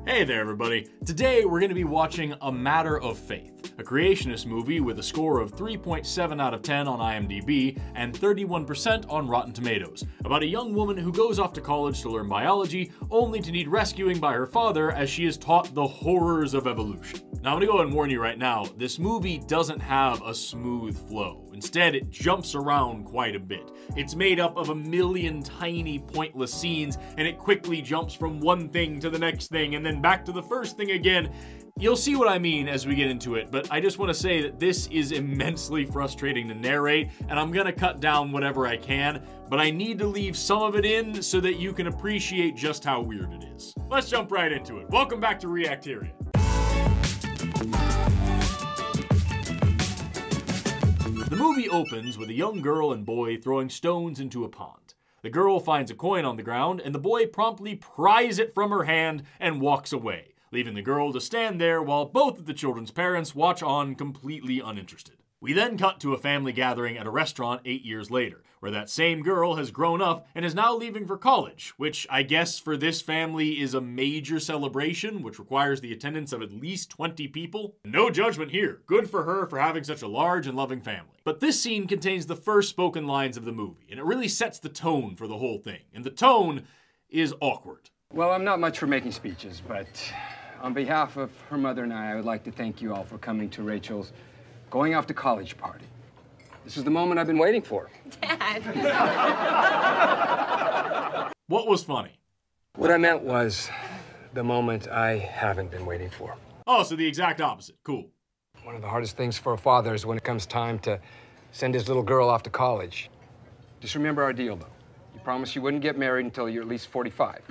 Hey there everybody. Today we're going to be watching A Matter of Faith, a creationist movie with a score of 3.7 out of 10 on IMDb and 31% on Rotten Tomatoes, about a young woman who goes off to college to learn biology, only to need rescuing by her father as she is taught the horrors of evolution. Now I'm going to go ahead and warn you right now, this movie doesn't have a smooth flow. Instead, it jumps around quite a bit. It's made up of a million tiny pointless scenes, and it quickly jumps from one thing to the next thing and then back to the first thing again. You'll see what I mean as we get into it, but I just want to say that this is immensely frustrating to narrate, and I'm gonna cut down whatever I can, but I need to leave some of it in so that you can appreciate just how weird it is. Let's jump right into it. Welcome back to Reacteria. The movie opens with a young girl and boy throwing stones into a pond. The girl finds a coin on the ground, and the boy promptly pries it from her hand and walks away, leaving the girl to stand there while both of the children's parents watch on completely uninterested. We then cut to a family gathering at a restaurant 8 years later, where that same girl has grown up and is now leaving for college, which I guess for this family is a major celebration, which requires the attendance of at least 20 people. No judgment here. Good for her for having such a large and loving family. But this scene contains the first spoken lines of the movie, and it really sets the tone for the whole thing. And the tone is awkward. Well, I'm not much for making speeches, but on behalf of her mother and I would like to thank you all for coming to Rachel's going off to college party. This is the moment I've been waiting for. Dad. What was funny? What I meant was the moment I haven't been waiting for. Oh, so the exact opposite. Cool. One of the hardest things for a father is when it comes time to send his little girl off to college. Just remember our deal, though. You promised you wouldn't get married until you're at least 45.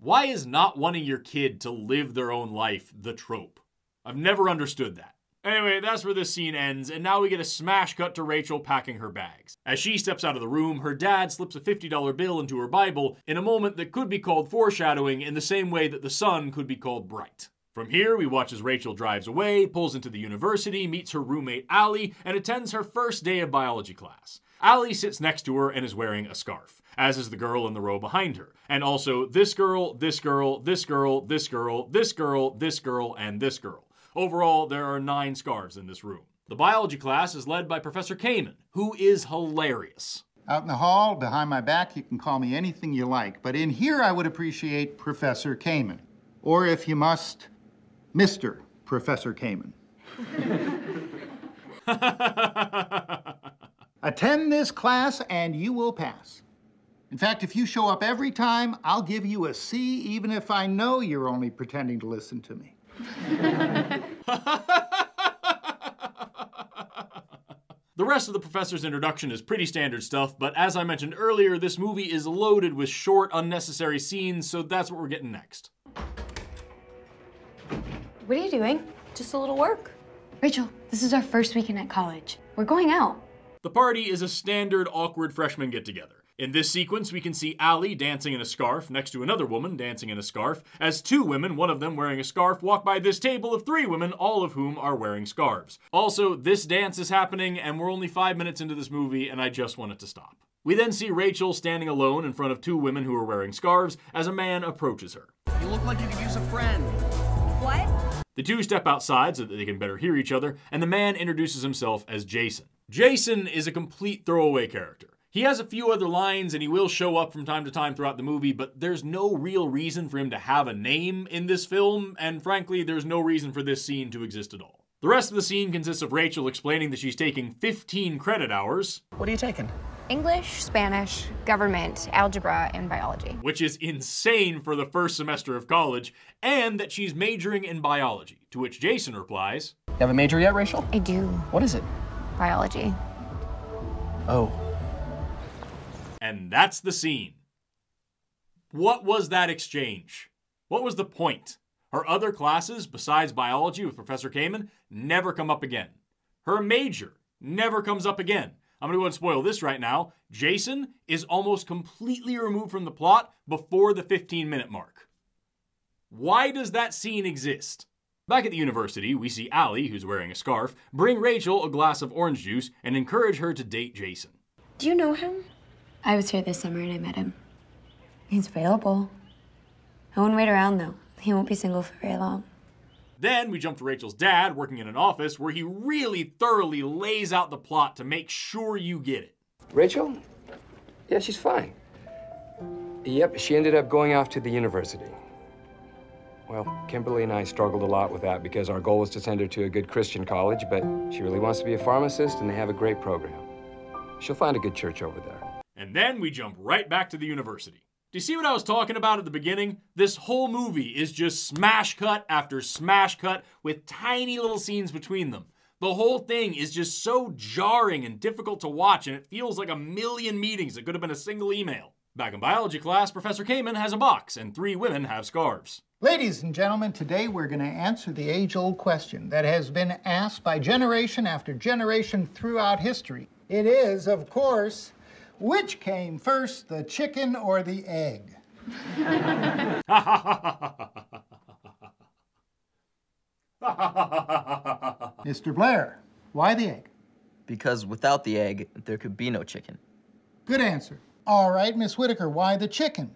Why is not wanting your kid to live their own life the trope? I've never understood that. Anyway, that's where this scene ends, and now we get a smash cut to Rachel packing her bags. As she steps out of the room, her dad slips a $50 bill into her Bible in a moment that could be called foreshadowing in the same way that the sun could be called bright. From here, we watch as Rachel drives away, pulls into the university, meets her roommate Allie, and attends her first day of biology class. Allie sits next to her and is wearing a scarf, as is the girl in the row behind her. And also this girl, this girl, this girl, this girl, this girl, this girl, and this girl. Overall, there are 9 scarves in this room. The biology class is led by Professor Kamen, who is hilarious. Out in the hall, behind my back, you can call me anything you like. But in here, I would appreciate Professor Kamen. Or if you must, Mr. Professor Kamen. Attend this class and you will pass. In fact, if you show up every time, I'll give you a C, even if I know you're only pretending to listen to me. The rest of the professor's introduction is pretty standard stuff, but as I mentioned earlier, this movie is loaded with short, unnecessary scenes, so that's what we're getting next. What are you doing? Just a little work. Rachel, this is our first weekend at college. We're going out. The party is a standard, awkward freshman get-together. In this sequence, we can see Allie dancing in a scarf next to another woman dancing in a scarf, as 2 women, one of them wearing a scarf, walk by this table of 3 women, all of whom are wearing scarves. Also, this dance is happening, and we're only 5 minutes into this movie, and I just want it to stop. We then see Rachel standing alone in front of 2 women who are wearing scarves as a man approaches her. You look like you could use a friend. What? The 2 step outside so that they can better hear each other, and the man introduces himself as Jason. Jason is a complete throwaway character. He has a few other lines and he will show up from time to time throughout the movie, but there's no real reason for him to have a name in this film, and frankly, there's no reason for this scene to exist at all. The rest of the scene consists of Rachel explaining that she's taking 15 credit hours. What are you taking? English, Spanish, government, algebra, and biology. Which is insane for the first semester of college, and that she's majoring in biology, to which Jason replies, You have a major yet, Rachel? I do. What is it? Biology. Oh. And that's the scene. What was that exchange? What was the point? Her other classes, besides biology with Professor Kamen, never come up again. Her major never comes up again. I'm gonna go ahead and spoil this right now. Jason is almost completely removed from the plot before the 15-minute mark. Why does that scene exist? Back at the university, we see Allie, who's wearing a scarf, bring Rachel a glass of orange juice and encourage her to date Jason. Do you know him? I was here this summer and I met him. He's available. I wouldn't wait around, though. He won't be single for very long. Then we jump to Rachel's dad working in an office where he really thoroughly lays out the plot to make sure you get it. Rachel? Yeah, she's fine. Yep, she ended up going off to the university. Well, Kimberly and I struggled a lot with that because our goal was to send her to a good Christian college, but she really wants to be a pharmacist and they have a great program. She'll find a good church over there. And then we jump right back to the university. Do you see what I was talking about at the beginning? This whole movie is just smash cut after smash cut with tiny little scenes between them. The whole thing is just so jarring and difficult to watch, and it feels like a million meetings that could have been a single email. Back in biology class, Professor Kamen has a box, and 3 women have scarves. Ladies and gentlemen, today we're going to answer the age-old question that has been asked by generation after generation throughout history. It is, of course, which came first, the chicken or the egg? Mr. Blair, why the egg? Because without the egg, there could be no chicken. Good answer. All right, Miss Whitaker, why the chicken?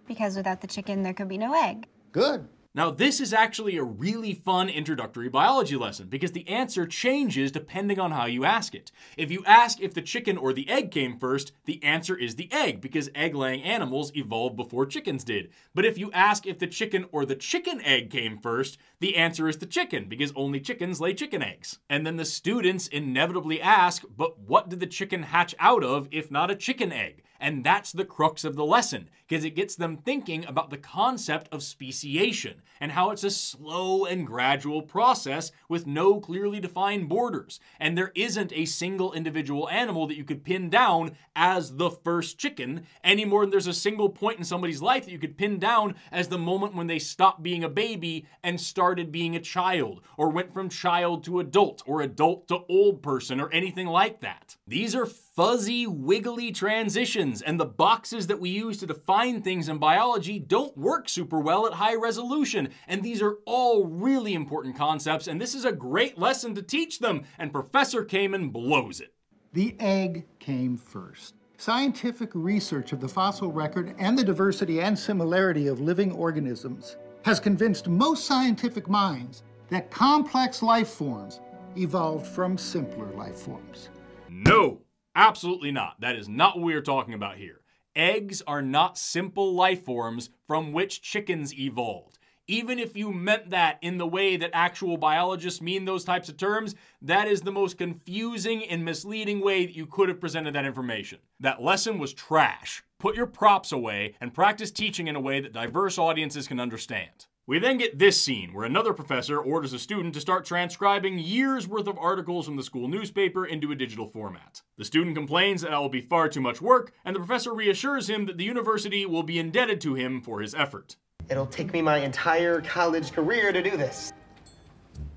Because without the chicken, there could be no egg. Good. Now, this is actually a really fun introductory biology lesson because the answer changes depending on how you ask it. If you ask if the chicken or the egg came first, the answer is the egg because egg-laying animals evolved before chickens did. But if you ask if the chicken or the chicken egg came first, the answer is the chicken because only chickens lay chicken eggs. And then the students inevitably ask, but what did the chicken hatch out of if not a chicken egg? And that's the crux of the lesson, because it gets them thinking about the concept of speciation and how it's a slow and gradual process with no clearly defined borders. And there isn't a single individual animal that you could pin down as the first chicken any more than there's a single point in somebody's life that you could pin down as the moment when they stopped being a baby and started being a child, or went from child to adult, or adult to old person, or anything like that. These are fuzzy, wiggly transitions, and the boxes that we use to define things in biology don't work super well at high resolution. And these are all really important concepts, and this is a great lesson to teach them, and Professor Kamen blows it. The egg came first. Scientific research of the fossil record and the diversity and similarity of living organisms has convinced most scientific minds that complex life forms evolved from simpler life forms. No, absolutely not. That is not what we are talking about here. Eggs are not simple life forms from which chickens evolved. Even if you meant that in the way that actual biologists mean those types of terms, that is the most confusing and misleading way that you could have presented that information. That lesson was trash. Put your props away and practice teaching in a way that diverse audiences can understand. We then get this scene where another professor orders a student to start transcribing years' worth of articles from the school newspaper into a digital format. The student complains that will be far too much work, and the professor reassures him that the university will be indebted to him for his effort. It'll take me my entire college career to do this.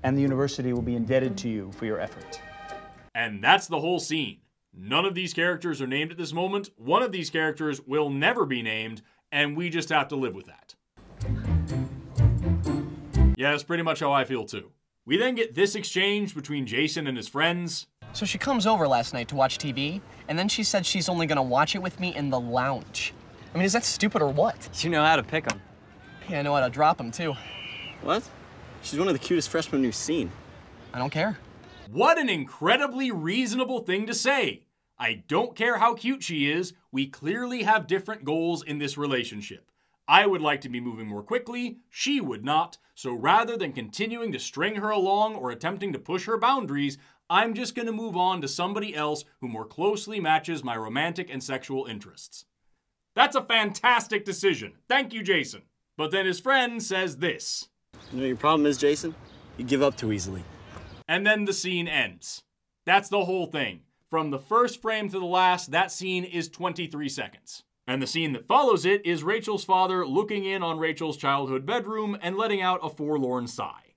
And the university will be indebted to you for your effort. And that's the whole scene. None of these characters are named at this moment. One of these characters will never be named, and we just have to live with that. Yeah, that's pretty much how I feel too. We then get this exchange between Jason and his friends. So she comes over last night to watch TV, and then she said she's only gonna watch it with me in the lounge. I mean, is that stupid or what? You know how to pick them. Yeah, I know how to drop them too. What? She's one of the cutest freshmen we've seen. I don't care. What an incredibly reasonable thing to say. I don't care how cute she is, we clearly have different goals in this relationship. I would like to be moving more quickly, she would not, so rather than continuing to string her along or attempting to push her boundaries, I'm just going to move on to somebody else who more closely matches my romantic and sexual interests. That's a fantastic decision. Thank you, Jason. But then his friend says this. You know what your problem is, Jason? You give up too easily. And then the scene ends. That's the whole thing. From the first frame to the last, that scene is 23 seconds. And the scene that follows it is Rachel's father looking in on Rachel's childhood bedroom and letting out a forlorn sigh.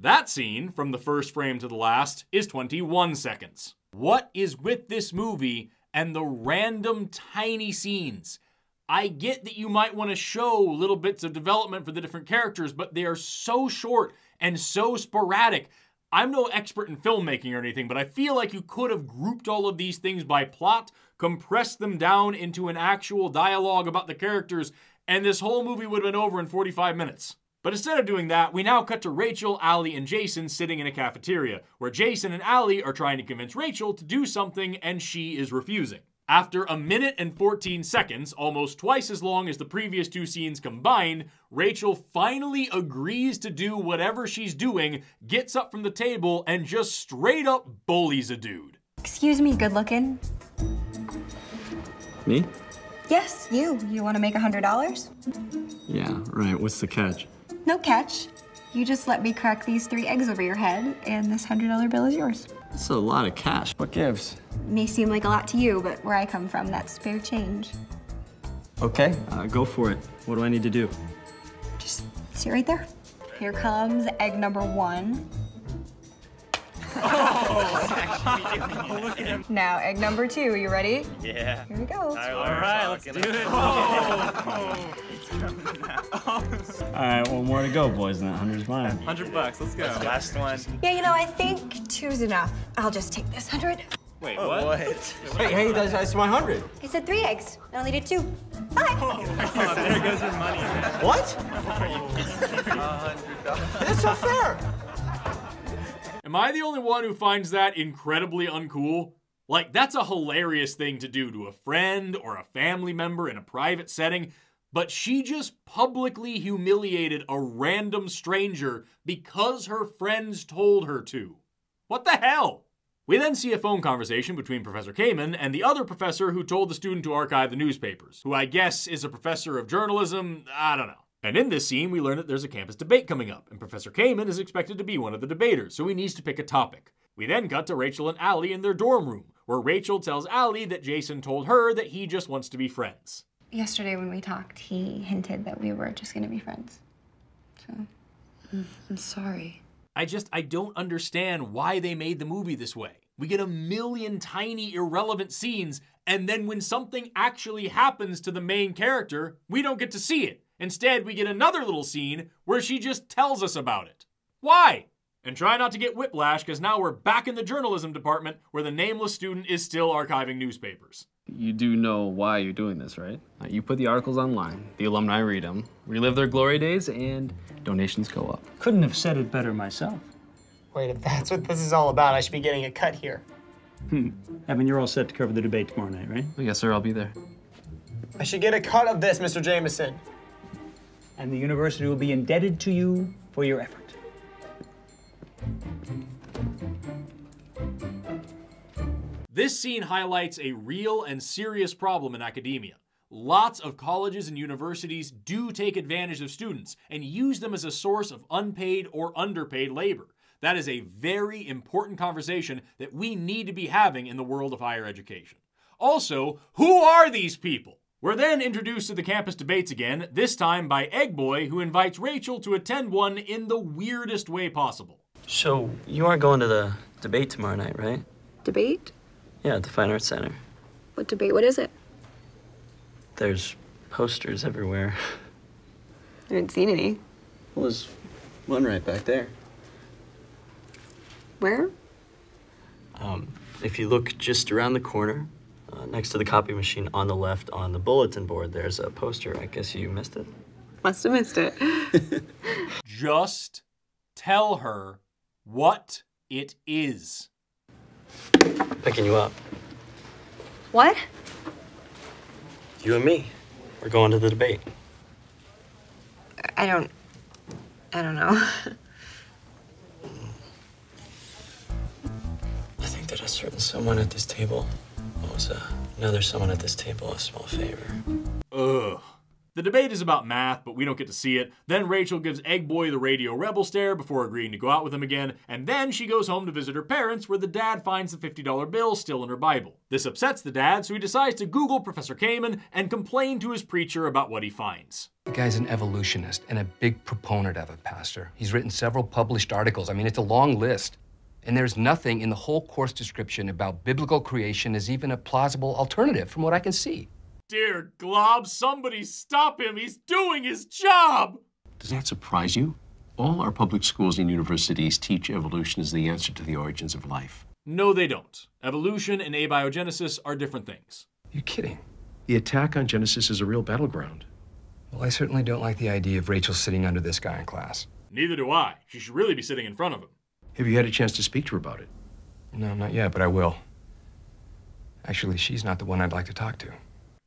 That scene, from the first frame to the last, is 21 seconds. What is with this movie and the random tiny scenes? I get that you might want to show little bits of development for the different characters, but they are so short and so sporadic. I'm no expert in filmmaking or anything, but I feel like you could have grouped all of these things by plot, compressed them down into an actual dialogue about the characters, and this whole movie would have been over in 45 minutes. But instead of doing that, we now cut to Rachel, Allie, and Jason sitting in a cafeteria, where Jason and Allie are trying to convince Rachel to do something, and she is refusing. After a minute and 14 seconds, almost twice as long as the previous two scenes combined, Rachel finally agrees to do whatever she's doing, gets up from the table, and just straight up bullies a dude. Excuse me, good looking. Me? Yes, you. You want to make $100? Yeah, right. What's the catch? No catch. You just let me crack these 3 eggs over your head, and this $100 bill is yours. That's a lot of cash. What gives? May seem like a lot to you, but where I come from, that's spare change. Okay, go for it. What do I need to do? Just sit right there. Here comes egg number 1. Now, egg number 2, you ready? Yeah. Here we go. All right, let's do it. All right, well, more to go, boys, and that 100's mine. $100, let's go. Last one. Yeah, you know, I think 2's enough. I'll just take this 100. Wait, what? Hey, that's my 100. I said 3 eggs. I only did 2. Bye. Oh, there goes your money. What? That's not fair. Am I the only one who finds that incredibly uncool? Like, that's a hilarious thing to do to a friend or a family member in a private setting, but she just publicly humiliated a random stranger because her friends told her to. What the hell? We then see a phone conversation between Professor Kamen and the other professor who told the student to archive the newspapers, who I guess is a professor of journalism, I don't know. And in this scene, we learn that there's a campus debate coming up, and Professor Kamen is expected to be one of the debaters, so he needs to pick a topic. We then cut to Rachel and Allie in their dorm room, where Rachel tells Allie that Jason told her that he just wants to be friends. Yesterday when we talked, he hinted that we were just gonna be friends. So, I'm sorry. I don't understand why they made the movie this way. We get a million tiny irrelevant scenes, and then when something actually happens to the main character, we don't get to see it. Instead, we get another little scene where she just tells us about it. Why? And try not to get whiplash, because now we're back in the journalism department where the nameless student is still archiving newspapers. You do know why you're doing this, right? You put the articles online, the alumni read them, relive their glory days, and donations go up. Couldn't have said it better myself. Wait, if that's what this is all about, I should be getting a cut here. Evan, you're all set to cover the debate tomorrow night, right? Yes, sir, I'll be there. I should get a cut of this, Mr. Jameson. And the university will be indebted to you for your effort. This scene highlights a real and serious problem in academia. Lots of colleges and universities do take advantage of students and use them as a source of unpaid or underpaid labor. That is a very important conversation that we need to be having in the world of higher education. Also, who are these people? We're then introduced to the campus debates again, this time by Egg Boy, who invites Rachel to attend one in the weirdest way possible. So, you are going to the debate tomorrow night, right? Debate? Yeah, at the Fine Arts Center. What debate? What is it? There's posters everywhere. I haven't seen any. Well, there's one right back there. Where? If you look just around the corner, next to the copy machine on the left on the bulletin board, there's a poster. I guess you missed it. Must have missed it. Just tell her what it is. Picking you up. What? You and me. We're going to the debate. I don't know. I think that a certain someone at this table owes another someone at this table a small favor. Ugh. The debate is about math, but we don't get to see it. Then Rachel gives Egg Boy the radio rebel stare before agreeing to go out with him again, and then she goes home to visit her parents, where the dad finds the $50 bill still in her Bible. This upsets the dad, so he decides to Google Professor Kamen and complain to his preacher about what he finds. The guy's an evolutionist and a big proponent of it, Pastor. He's written several published articles. I mean, it's a long list. And there's nothing in the whole course description about biblical creation as even a plausible alternative from what I can see. Dear Glob, somebody stop him. He's doing his job. Does that surprise you? All our public schools and universities teach evolution as the answer to the origins of life. No, they don't. Evolution and abiogenesis are different things. You're kidding. The attack on Genesis is a real battleground. Well, I certainly don't like the idea of Rachel sitting under this guy in class. Neither do I. She should really be sitting in front of him. Have you had a chance to speak to her about it? No, not yet, but I will. Actually, she's not the one I'd like to talk to.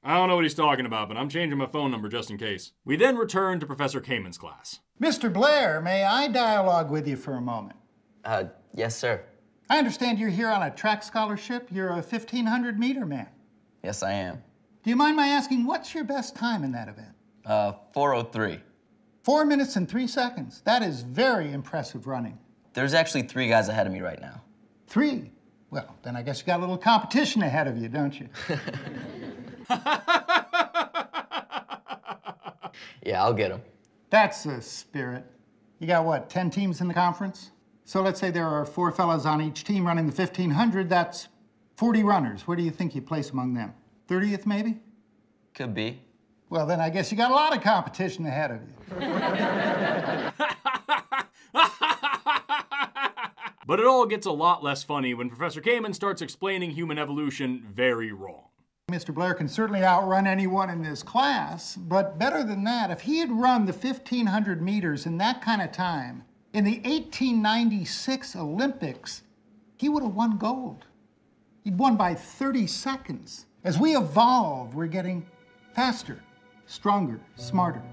I don't know what he's talking about, but I'm changing my phone number just in case. We then return to Professor Kamen's class. Mr. Blair, may I dialogue with you for a moment? Yes, sir. I understand you're here on a track scholarship. You're a 1,500-meter man. Yes, I am. Do you mind my asking, what's your best time in that event? 4:03. 4 minutes and 3 seconds. That is very impressive running. There's actually 3 guys ahead of me right now. 3? Well, then I guess you got a little competition ahead of you, don't you? Yeah, I'll get them. That's the spirit. You got what, 10 teams in the conference? So let's say there are 4 fellas on each team running the 1,500. That's 40 runners. Where do you think you place among them? 30th, maybe? Could be. Well, then I guess you got a lot of competition ahead of you. But it all gets a lot less funny when Professor Kamen starts explaining human evolution very wrong. Mr. Blair can certainly outrun anyone in this class, but better than that, if he had run the 1,500 meters in that kind of time, in the 1896 Olympics, he would have won gold. He'd won by 30 seconds. As we evolve, we're getting faster, stronger, smarter.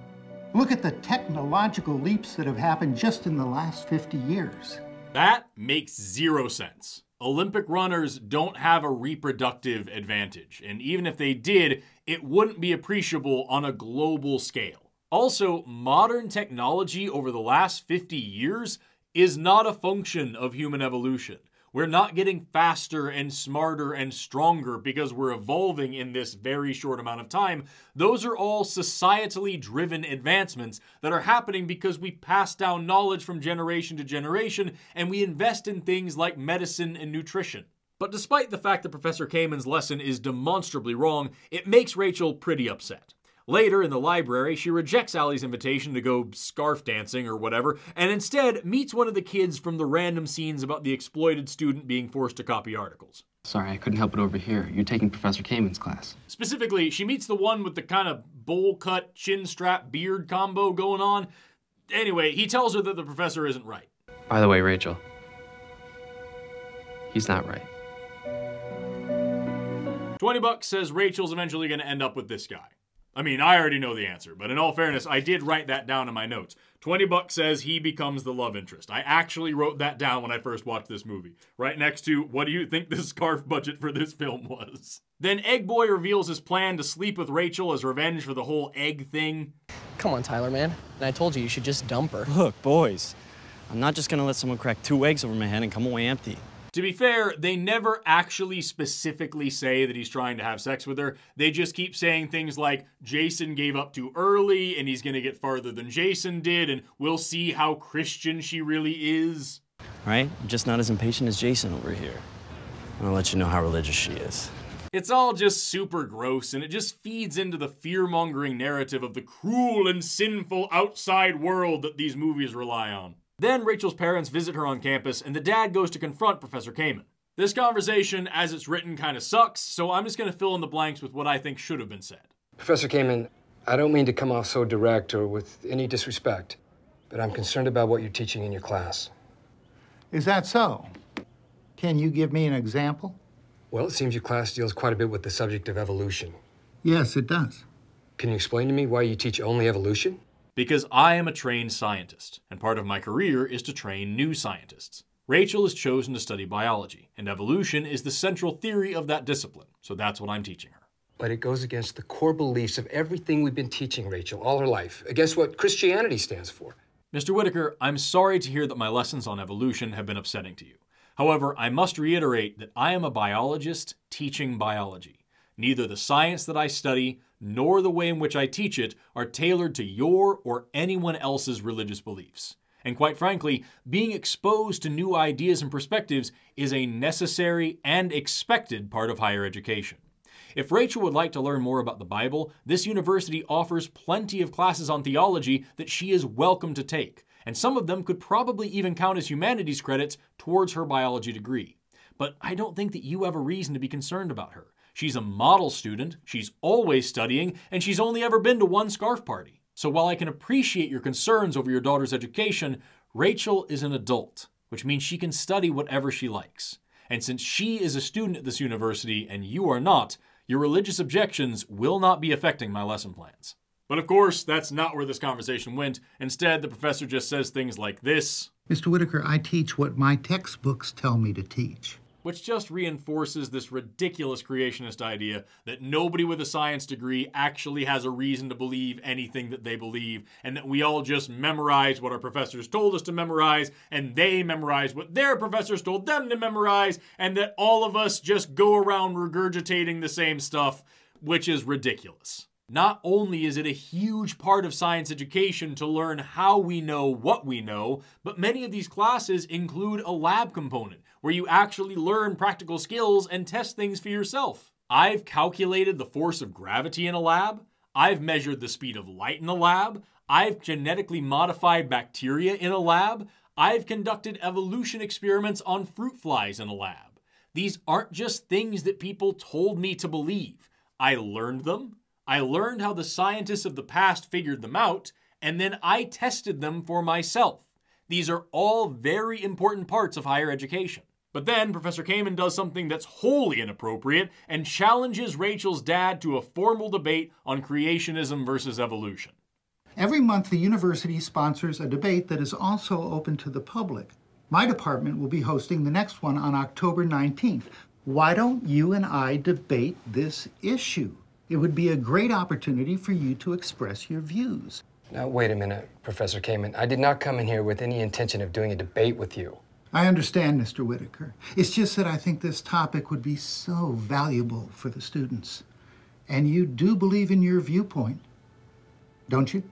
Look at the technological leaps that have happened just in the last 50 years. That makes zero sense. Olympic runners don't have a reproductive advantage, and even if they did, it wouldn't be appreciable on a global scale. Also, modern technology over the last 50 years is not a function of human evolution. We're not getting faster and smarter and stronger because we're evolving in this very short amount of time. Those are all societally driven advancements that are happening because we pass down knowledge from generation to generation and we invest in things like medicine and nutrition. But despite the fact that Professor Kamen's lesson is demonstrably wrong, it makes Rachel pretty upset. Later in the library, she rejects Allie's invitation to go scarf dancing or whatever, and instead meets one of the kids from the random scenes about the exploited student being forced to copy articles. Sorry, I couldn't help it over here. You're taking Professor Kamen's class. Specifically, she meets the one with the kind of bowl-cut, chin-strap, beard combo going on. Anyway, he tells her that the professor isn't right. By the way, Rachel, he's not right. $20 says Rachel's eventually going to end up with this guy. I mean, I already know the answer, but in all fairness, I did write that down in my notes. $20 says he becomes the love interest. I actually wrote that down when I first watched this movie. Right next to, what do you think the scarf budget for this film was? Then Egg Boy reveals his plan to sleep with Rachel as revenge for the whole egg thing. Come on, Tyler, man. And I told you should just dump her. Look, boys, I'm not just gonna let someone crack 2 eggs over my head and come away empty. To be fair, they never actually specifically say that he's trying to have sex with her. They just keep saying things like, Jason gave up too early, and he's gonna get farther than Jason did, and we'll see how Christian she really is. Right? I'm just not as impatient as Jason over here. I'll let you know how religious she is. It's all just super gross, and it just feeds into the fear-mongering narrative of the cruel and sinful outside world that these movies rely on. Then Rachel's parents visit her on campus, and the dad goes to confront Professor Kamen. This conversation, as it's written, kind of sucks, so I'm just going to fill in the blanks with what I think should have been said. Professor Kamen, I don't mean to come off so direct or with any disrespect, but I'm concerned about what you're teaching in your class. Is that so? Can you give me an example? Well, it seems your class deals quite a bit with the subject of evolution. Yes, it does. Can you explain to me why you teach only evolution? Because I am a trained scientist, and part of my career is to train new scientists. Rachel has chosen to study biology, and evolution is the central theory of that discipline, so that's what I'm teaching her. But it goes against the core beliefs of everything we've been teaching Rachel all her life, against what Christianity stands for. Mr. Whitaker, I'm sorry to hear that my lessons on evolution have been upsetting to you. However, I must reiterate that I am a biologist teaching biology. Neither the science that I study nor the way in which I teach it are tailored to your or anyone else's religious beliefs. And quite frankly, being exposed to new ideas and perspectives is a necessary and expected part of higher education. If Rachel would like to learn more about the Bible, this university offers plenty of classes on theology that she is welcome to take. and some of them could probably even count as humanities credits towards her biology degree. But I don't think that you have a reason to be concerned about her. She's a model student, she's always studying, and she's only ever been to one scarf party. So while I can appreciate your concerns over your daughter's education, Rachel is an adult, which means she can study whatever she likes. And since she is a student at this university and you are not, your religious objections will not be affecting my lesson plans. But of course, that's not where this conversation went. Instead, the professor just says things like this. Mr. Whitaker, I teach what my textbooks tell me to teach. Which just reinforces this ridiculous creationist idea that nobody with a science degree actually has a reason to believe anything that they believe, and that we all just memorize what our professors told us to memorize, and they memorize what their professors told them to memorize, and that all of us just go around regurgitating the same stuff, which is ridiculous. Not only is it a huge part of science education to learn how we know what we know, but many of these classes include a lab component where you actually learn practical skills and test things for yourself. I've calculated the force of gravity in a lab. I've measured the speed of light in a lab. I've genetically modified bacteria in a lab. I've conducted evolution experiments on fruit flies in a lab. These aren't just things that people told me to believe. I learned them. I learned how the scientists of the past figured them out, and then I tested them for myself. These are all very important parts of higher education. But then Professor Kamen does something that's wholly inappropriate and challenges Rachel's dad to a formal debate on creationism versus evolution. Every month, the university sponsors a debate that is also open to the public. My department will be hosting the next one on October 19th. Why don't you and I debate this issue? It would be a great opportunity for you to express your views. Now, wait a minute, Professor Kamen. I did not come in here with any intention of doing a debate with you. I understand, Mr. Whitaker. It's just that I think this topic would be so valuable for the students. And you do believe in your viewpoint, don't you?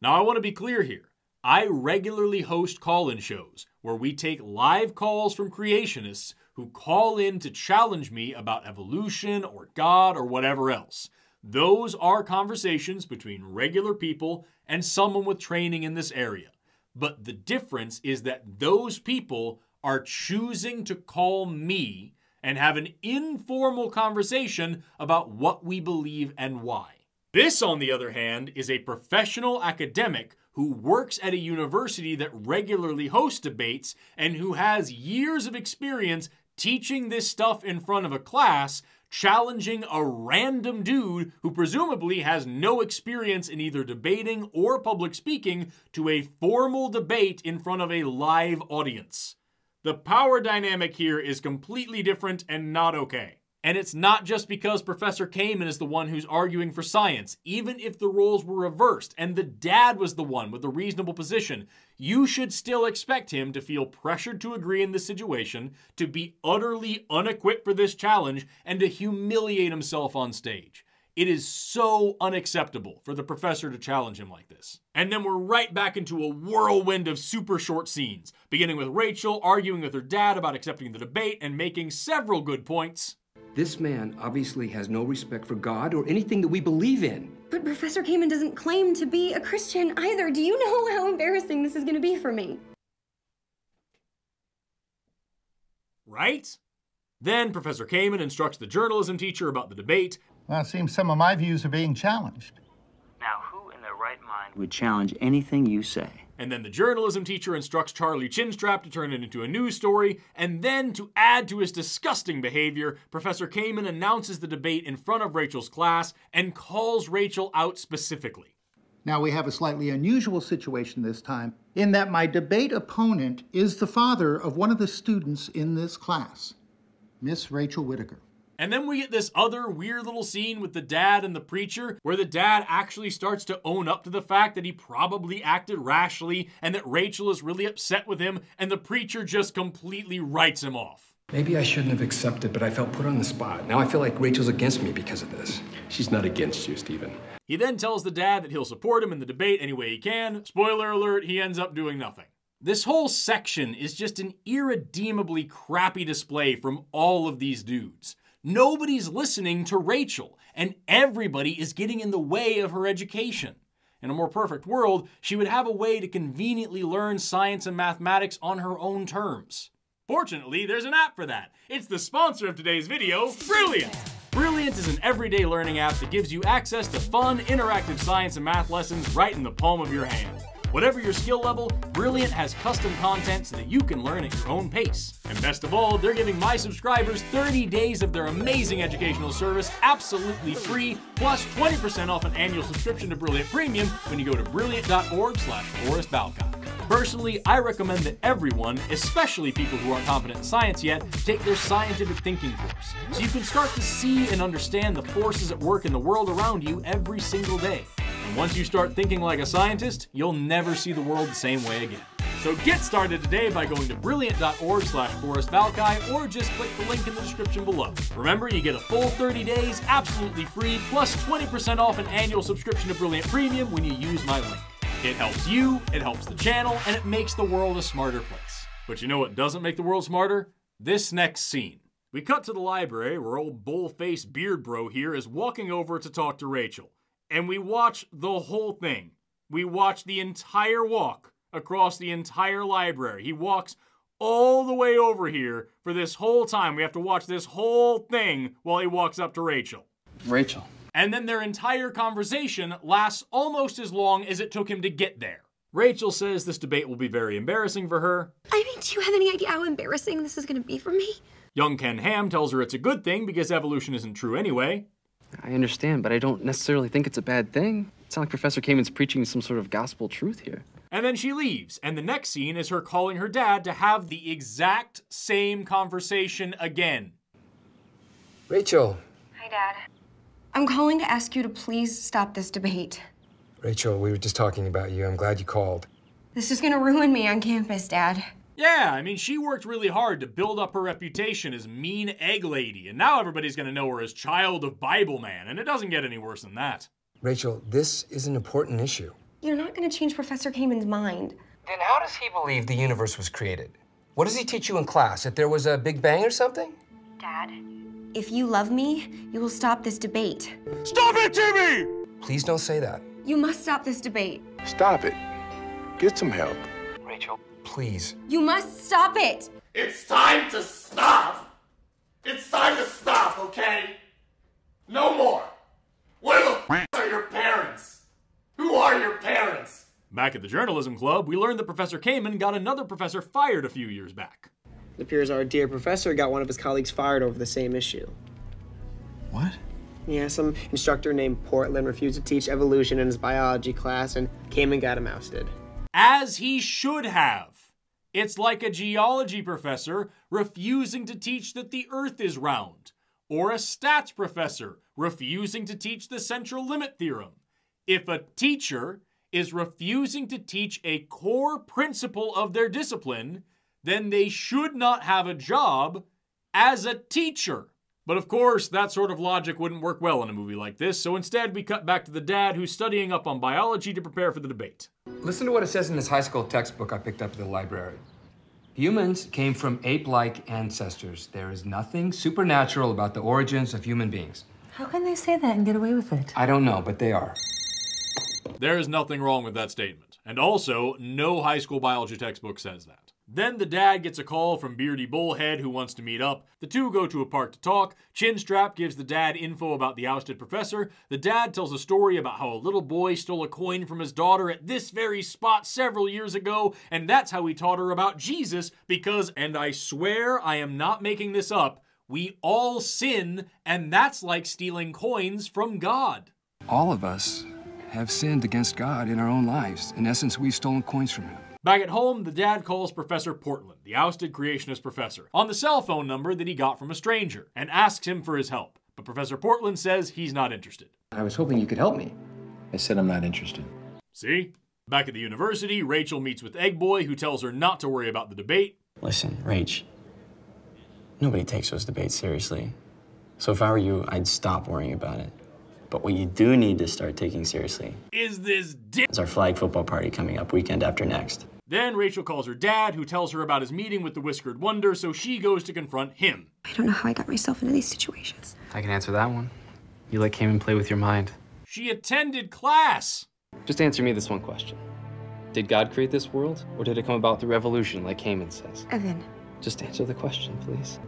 Now, I want to be clear here. I regularly host call-in shows where we take live calls from creationists who call in to challenge me about evolution or God or whatever else. Those are conversations between regular people and someone with training in this area. But the difference is that those people are choosing to call me and have an informal conversation about what we believe and why. This, on the other hand, is a professional academic who works at a university that regularly hosts debates and who has years of experience teaching this stuff in front of a class, challenging a random dude who presumably has no experience in either debating or public speaking to a formal debate in front of a live audience. The power dynamic here is completely different and not okay. And it's not just because Professor Kamen is the one who's arguing for science. Even if the roles were reversed and the dad was the one with the reasonable position, you should still expect him to feel pressured to agree in this situation, to be utterly unequipped for this challenge, and to humiliate himself on stage. It is so unacceptable for the professor to challenge him like this. And then we're right back into a whirlwind of super short scenes, beginning with Rachel arguing with her dad about accepting the debate and making several good points. This man obviously has no respect for God or anything that we believe in. But Professor Kamen doesn't claim to be a Christian either. Do you know how embarrassing this is going to be for me? Right? Then Professor Kamen instructs the journalism teacher about the debate. Well, it seems some of my views are being challenged. Now, who in their right mind would challenge anything you say? And then the journalism teacher instructs Charlie Chinstrap to turn it into a news story, and then to add to his disgusting behavior, Professor Kamen announces the debate in front of Rachel's class and calls Rachel out specifically. Now we have a slightly unusual situation this time, in that my debate opponent is the father of one of the students in this class, Miss Rachel Whitaker. And then we get this other weird little scene with the dad and the preacher, where the dad actually starts to own up to the fact that he probably acted rashly and that Rachel is really upset with him, and the preacher just completely writes him off. Maybe I shouldn't have accepted, but I felt put on the spot. Now I feel like Rachel's against me because of this. She's not against you, Stephen. He then tells the dad that he'll support him in the debate any way he can. Spoiler alert, he ends up doing nothing. This whole section is just an irredeemably crappy display from all of these dudes. Nobody's listening to Rachel, and everybody is getting in the way of her education. In a more perfect world, she would have a way to conveniently learn science and mathematics on her own terms. Fortunately, there's an app for that. It's the sponsor of today's video, Brilliant! Brilliant is an everyday learning app that gives you access to fun, interactive science and math lessons right in the palm of your hand. Whatever your skill level, Brilliant has custom content so that you can learn at your own pace. And best of all, they're giving my subscribers 30 days of their amazing educational service absolutely free, plus 20% off an annual subscription to Brilliant Premium when you go to brilliant.org/Forrest Valkai. Personally, I recommend that everyone, especially people who aren't competent in science yet, take their scientific thinking course, so you can start to see and understand the forces at work in the world around you every single day. And once you start thinking like a scientist, you'll never see the world the same way again. So get started today by going to brilliant.org/Forrest Valkai or just click the link in the description below. Remember, you get a full 30 days absolutely free, plus 20% off an annual subscription to Brilliant Premium when you use my link. It helps you, it helps the channel, and it makes the world a smarter place. But you know what doesn't make the world smarter? This next scene. We cut to the library where old bull-faced beard bro here is walking over to talk to Rachel. And we watch the whole thing. We watch the entire walk across the entire library. He walks all the way over here for this whole time. We have to watch this whole thing while he walks up to Rachel. Rachel. And then their entire conversation lasts almost as long as it took him to get there. Rachel says this debate will be very embarrassing for her. I mean, do you have any idea how embarrassing this is gonna be for me? Young Ken Ham tells her it's a good thing because evolution isn't true anyway. I understand, but I don't necessarily think it's a bad thing. It's not like Professor Kamen's preaching some sort of gospel truth here. And then she leaves, and the next scene is her calling her dad to have the exact same conversation again. Rachel. Hi, Dad. I'm calling to ask you to please stop this debate. Rachel, we were just talking about you. I'm glad you called. This is gonna ruin me on campus, Dad. Yeah, I mean, she worked really hard to build up her reputation as mean egg lady, and now everybody's gonna know her as child of Bible man, and it doesn't get any worse than that. Rachel, this is an important issue. You're not gonna change Professor Kamen's mind. Then how does he believe the universe was created? What does he teach you in class? That there was a Big Bang or something? Dad, if you love me, you will stop this debate. Stop it, Jimmy! Please don't say that. You must stop this debate. Stop it. Get some help. Rachel, please. You must stop it! It's time to stop! It's time to stop, okay? No more! Where the f are your parents? Who are your parents? Back at the journalism club, we learned that Professor Kamen got another professor fired a few years back. It appears our dear professor got one of his colleagues fired over the same issue. What? Yeah, some instructor named Portland refused to teach evolution in his biology class, and Kamen got him ousted. As he should have. It's like a geology professor refusing to teach that the Earth is round, or a stats professor refusing to teach the central limit theorem. If a teacher is refusing to teach a core principle of their discipline, then they should not have a job as a teacher. But of course, that sort of logic wouldn't work well in a movie like this, so instead we cut back to the dad who's studying up on biology to prepare for the debate. Listen to what it says in this high school textbook I picked up at the library. Humans came from ape-like ancestors. There is nothing supernatural about the origins of human beings. How can they say that and get away with it? I don't know, but they are. There is nothing wrong with that statement. And also, no high school biology textbook says that. Then the dad gets a call from Beardy Bullhead who wants to meet up. The two go to a park to talk. Chinstrap gives the dad info about the ousted professor. The dad tells a story about how a little boy stole a coin from his daughter at this very spot several years ago, and that's how he taught her about Jesus because, and I swear I am not making this up, we all sin, and that's like stealing coins from God. All of us have sinned against God in our own lives. In essence, we've stolen coins from him. Back at home, the dad calls Professor Portland, the ousted creationist professor, on the cell phone number that he got from a stranger, and asks him for his help. But Professor Portland says he's not interested. I was hoping you could help me. I said I'm not interested. See? Back at the university, Rachel meets with Egg Boy, who tells her not to worry about the debate. Listen, Rach, nobody takes those debates seriously. So if I were you, I'd stop worrying about it. But what you do need to start taking seriously is this is our flag football party coming up weekend after next. Then Rachel calls her dad, who tells her about his meeting with the Whiskered Wonder, so she goes to confront him. I don't know how I got myself into these situations. I can answer that one. You let Kamen play with your mind. She attended class. Just answer me this one question. Did God create this world, or did it come about through evolution, like Heyman says? Evan. Just answer the question, please.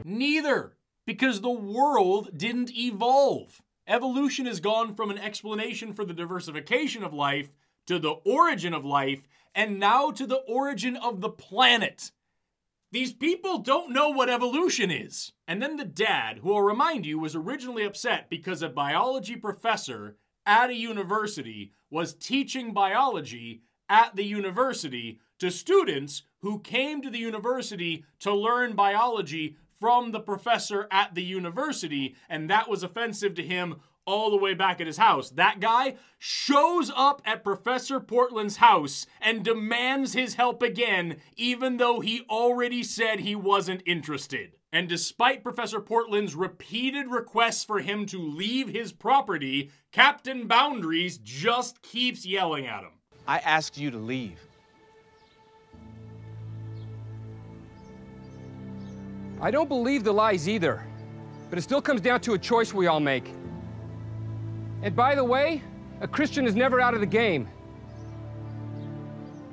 Neither, because the world didn't evolve. Evolution has gone from an explanation for the diversification of life to the origin of life, and now to the origin of the planet. These people don't know what evolution is. And then the dad, who I'll remind you was originally upset because a biology professor at a university was teaching biology at the university to students who came to the university to learn biology from the professor at the university, and that was offensive to him all the way back at his house. That guy shows up at Professor Portland's house and demands his help again, even though he already said he wasn't interested. And despite Professor Portland's repeated requests for him to leave his property, Captain Boundaries just keeps yelling at him. I asked you to leave. I don't believe the lies either, but it still comes down to a choice we all make. And by the way, a Christian is never out of the game.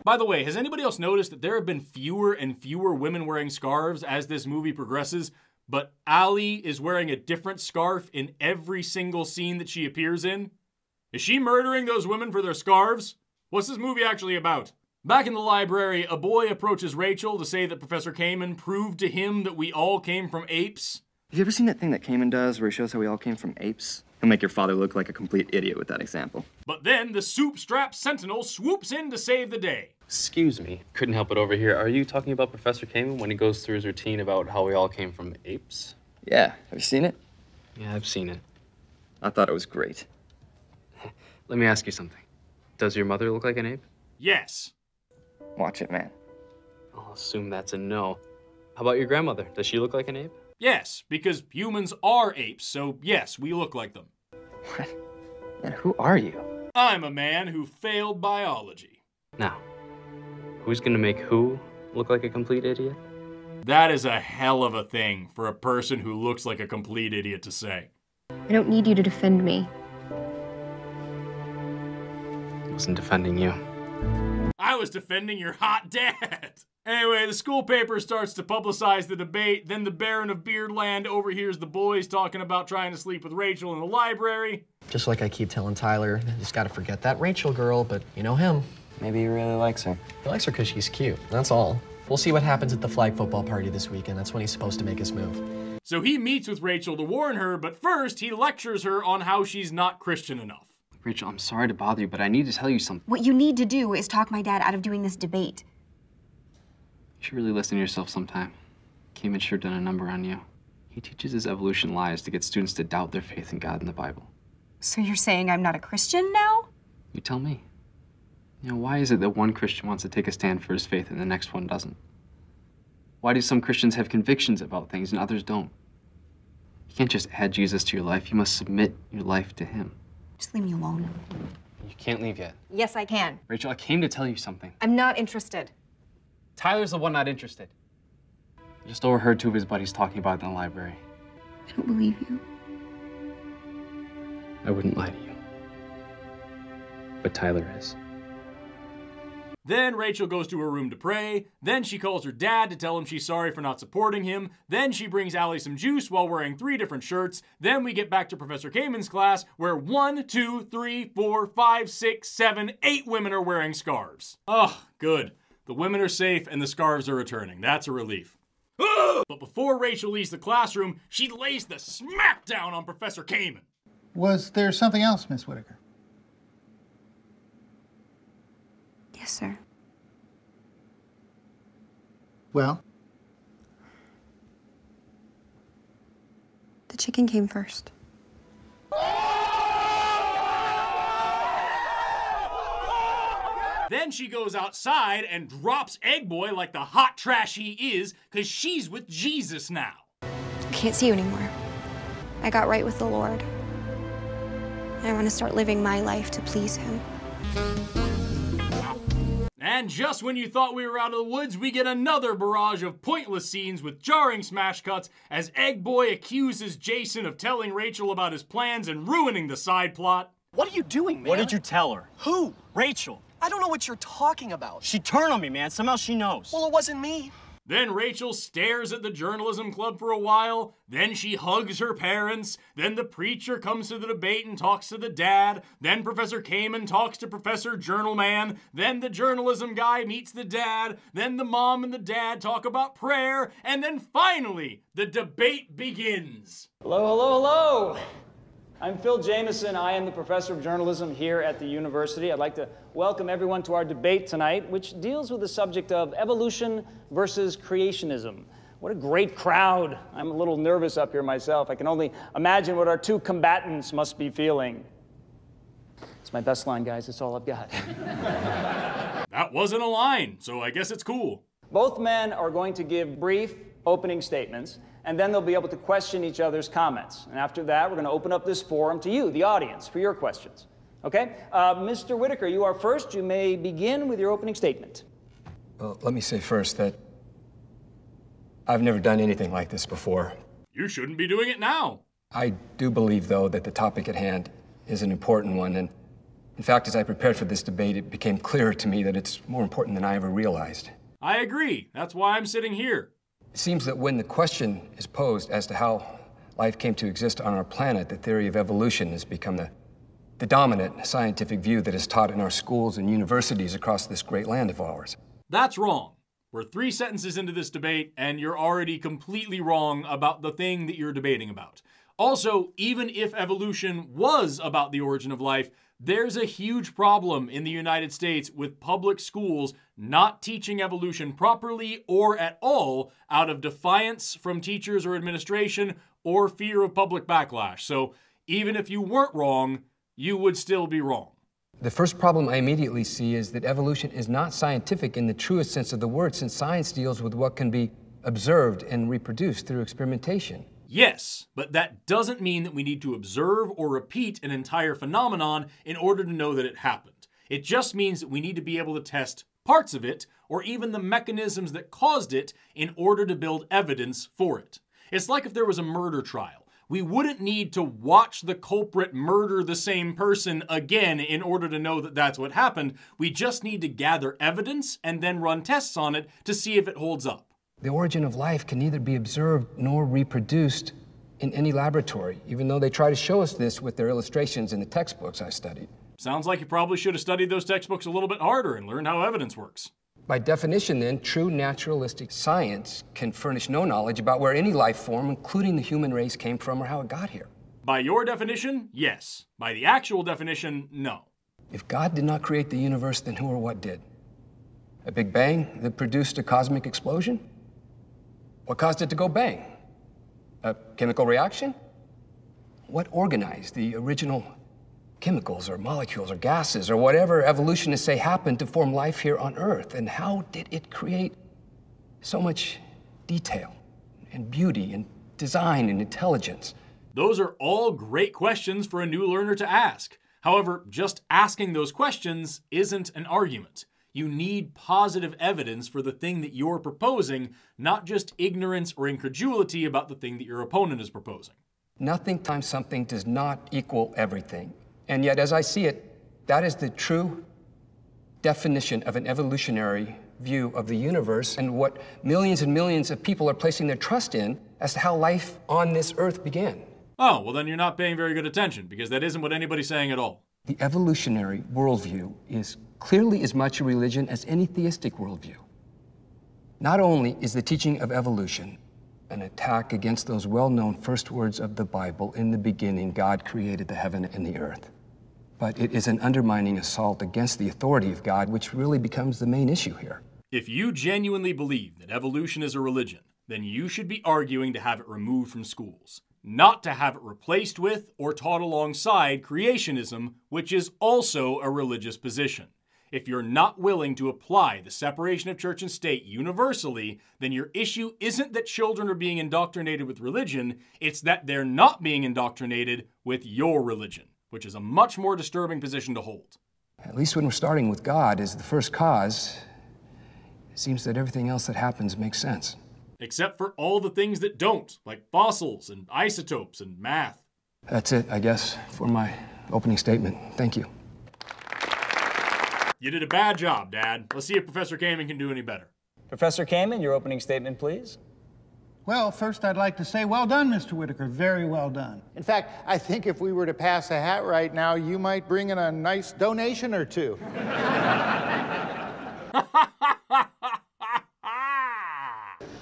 By the way, has anybody else noticed that there have been fewer and fewer women wearing scarves as this movie progresses, but Allie is wearing a different scarf in every single scene that she appears in? Is she murdering those women for their scarves? What's this movie actually about? Back in the library, a boy approaches Rachel to say that Professor Kamen proved to him that we all came from apes. Have you ever seen that thing that Kamen does where he shows how we all came from apes? He'll make your father look like a complete idiot with that example. But then the soup-strapped sentinel swoops in to save the day. Excuse me, couldn't help but overhear. Are you talking about Professor Kamen when he goes through his routine about how we all came from apes? Yeah, have you seen it? Yeah, I've seen it. I thought it was great. Let me ask you something. Does your mother look like an ape? Yes. Watch it, man. I'll assume that's a no. How about your grandmother? Does she look like an ape? Yes, because humans are apes, so yes, we look like them. What? And who are you? I'm a man who failed biology. Now, who's gonna make who look like a complete idiot? That is a hell of a thing for a person who looks like a complete idiot to say. I don't need you to defend me. I wasn't defending you. I was defending your hot dad. Anyway, the school paper starts to publicize the debate. Then the Baron of Beardland overhears the boys talking about trying to sleep with Rachel in the library. Just like I keep telling Tyler, you just gotta forget that Rachel girl, but you know him. Maybe he really likes her. He likes her because she's cute, that's all. We'll see what happens at the flag football party this weekend. That's when he's supposed to make his move. So he meets with Rachel to warn her, but first he lectures her on how she's not Christian enough. Rachel, I'm sorry to bother you, but I need to tell you something. What you need to do is talk my dad out of doing this debate. You should really listen to yourself sometime. Kamen sure done a number on you. He teaches his evolution lies to get students to doubt their faith in God and the Bible. So you're saying I'm not a Christian now? You tell me. You know, why is it that one Christian wants to take a stand for his faith and the next one doesn't? Why do some Christians have convictions about things and others don't? You can't just add Jesus to your life. You must submit your life to him. Just leave me alone. You can't leave yet. Yes, I can. Rachel, I came to tell you something. I'm not interested. Tyler's the one not interested. I just overheard two of his buddies talking about it in the library. I don't believe you. I wouldn't lie to you. But Tyler is. Then Rachel goes to her room to pray. Then she calls her dad to tell him she's sorry for not supporting him. Then she brings Allie some juice while wearing 3 different shirts. Then we get back to Professor Kamen's class where 1, 2, 3, 4, 5, 6, 7, 8 women are wearing scarves. Oh, good. The women are safe and the scarves are returning. That's a relief. But before Rachel leaves the classroom, she lays the smackdown on Professor Kamen. Was there something else, Miss Whitaker? Yes, sir. Well? The chicken came first. Then she goes outside and drops Egg Boy like the hot trash he is, because she's with Jesus now. I can't see you anymore. I got right with the Lord. I want to start living my life to please him. And just when you thought we were out of the woods, we get another barrage of pointless scenes with jarring smash cuts as Egg Boy accuses Jason of telling Rachel about his plans and ruining the side plot. What are you doing, man? What did you tell her? Who? Rachel. I don't know what you're talking about. She turned on me, man. Somehow she knows. Well, it wasn't me. Then Rachel stares at the journalism club for a while, then she hugs her parents, then the preacher comes to the debate and talks to the dad, then Professor Kamen talks to Professor Journalman, then the journalism guy meets the dad, then the mom and the dad talk about prayer, and then finally, the debate begins. Hello, hello, hello. I'm Phil Jameson. I am the professor of journalism here at the university. I'd like to welcome everyone to our debate tonight, which deals with the subject of evolution versus creationism. What a great crowd. I'm a little nervous up here myself. I can only imagine what our two combatants must be feeling. It's my best line, guys. It's all I've got. That wasn't a line, so I guess it's cool. Both men are going to give brief opening statements, and then they'll be able to question each other's comments. And after that, we're going to open up this forum to you, the audience, for your questions. Okay? Mr. Whitaker, you are first. You may begin with your opening statement. Well, let me say first that I've never done anything like this before. You shouldn't be doing it now. I do believe, though, that the topic at hand is an important one. And in fact, as I prepared for this debate, it became clearer to me that it's more important than I ever realized. I agree. That's why I'm sitting here. It seems that when the question is posed as to how life came to exist on our planet, the theory of evolution has become the dominant scientific view that is taught in our schools and universities across this great land of ours. That's wrong. We're 3 sentences into this debate, and you're already completely wrong about the thing that you're debating about. Also, even if evolution was about the origin of life, there's a huge problem in the United States with public schools not teaching evolution properly or at all out of defiance from teachers or administration or fear of public backlash. So even if you weren't wrong, you would still be wrong. The first problem I immediately see is that evolution is not scientific in the truest sense of the word, since science deals with what can be observed and reproduced through experimentation. Yes, but that doesn't mean that we need to observe or repeat an entire phenomenon in order to know that it happened. It just means that we need to be able to test parts of it, or even the mechanisms that caused it, in order to build evidence for it. It's like if there was a murder trial. We wouldn't need to watch the culprit murder the same person again in order to know that that's what happened. We just need to gather evidence and then run tests on it to see if it holds up. The origin of life can neither be observed nor reproduced in any laboratory, even though they try to show us this with their illustrations in the textbooks I studied. Sounds like you probably should have studied those textbooks a little bit harder and learned how evidence works. By definition, then, true naturalistic science can furnish no knowledge about where any life form, including the human race, came from or how it got here. By your definition, yes. By the actual definition, no. If God did not create the universe, then who or what did? A Big Bang that produced a cosmic explosion? What caused it to go bang? A chemical reaction? What organized the original chemicals or molecules or gases or whatever evolutionists say happened to form life here on Earth? And how did it create so much detail and beauty and design and intelligence? Those are all great questions for a new learner to ask. However, just asking those questions isn't an argument. You need positive evidence for the thing that you're proposing, not just ignorance or incredulity about the thing that your opponent is proposing. Nothing times something does not equal everything. And yet, as I see it, that is the true definition of an evolutionary view of the universe and what millions and millions of people are placing their trust in as to how life on this earth began. Oh, well then you're not paying very good attention, because that isn't what anybody's saying at all. The evolutionary worldview is clearly as much a religion as any theistic worldview. Not only is the teaching of evolution an attack against those well-known first words of the Bible, in the beginning, God created the heaven and the earth, but it is an undermining assault against the authority of God, which really becomes the main issue here. If you genuinely believe that evolution is a religion, then you should be arguing to have it removed from schools, not to have it replaced with or taught alongside creationism, which is also a religious position. If you're not willing to apply the separation of church and state universally, then your issue isn't that children are being indoctrinated with religion, it's that they're not being indoctrinated with your religion, which is a much more disturbing position to hold. At least when we're starting with God as the first cause, it seems that everything else that happens makes sense. Except for all the things that don't, like fossils and isotopes and math. That's it, I guess, for my Opening statement. Thank you. You did a bad job, Dad. Let's see if Professor Kamen can do any better. Professor Kamen, your opening statement, please. Well, first I'd like to say, well done, Mr. Whitaker. Very well done. In fact, I think if we were to pass a hat right now, you might bring in a nice donation or two.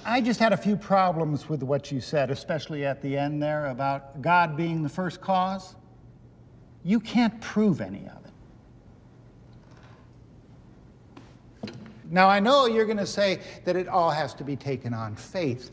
I just had a few problems with what you said, especially at the end there about God being the first cause. You can't prove any of it. Now, I know you're going to say that it all has to be taken on faith,